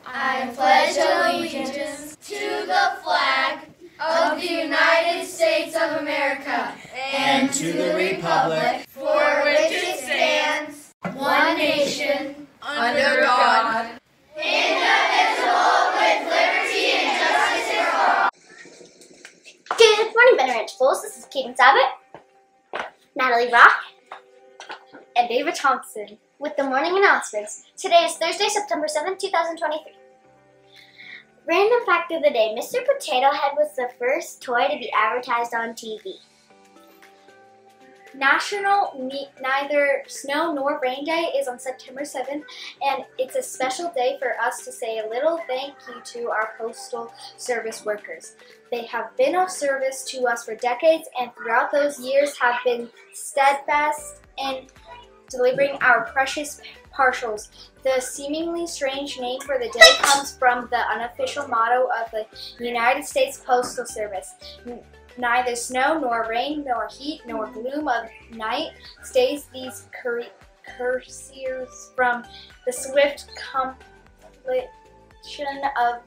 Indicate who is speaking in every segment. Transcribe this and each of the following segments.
Speaker 1: I pledge allegiance to the flag of the United States of America and to the republic for which it stands, one nation, under God, indivisible, with liberty and justice for all.
Speaker 2: Good morning, Ben Ranch Bulls. This is Kaden Sabat, Natalie Rock, and David Thompson with the morning announcements. Today is Thursday, September 7th, 2023. Random fact of the day: Mr. Potato Head was the first toy to be advertised on TV. National Neither Snow Nor Rain Day is on September 7th, and it's a special day for us to say a little thank you to our Postal Service workers. They have been of service to us for decades, and throughout those years have been steadfast in delivering our precious parcels. The seemingly strange name for the day comes from the unofficial motto of the United States Postal Service: neither snow nor rain nor heat nor gloom of night stays these couriers from the swift completion of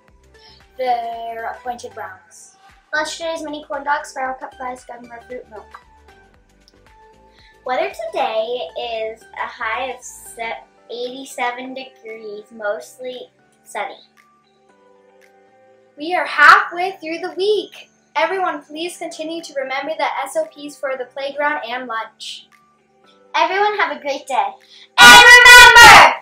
Speaker 2: their appointed rounds. Lunch today is mini corn dogs, spiral cut fries, gummy fruit, milk. Weather today is a high of 87 degrees, mostly sunny.
Speaker 3: We are halfway through the week. Everyone, please continue to remember the SOPs for the playground and lunch.
Speaker 2: Everyone have a great day. And remember,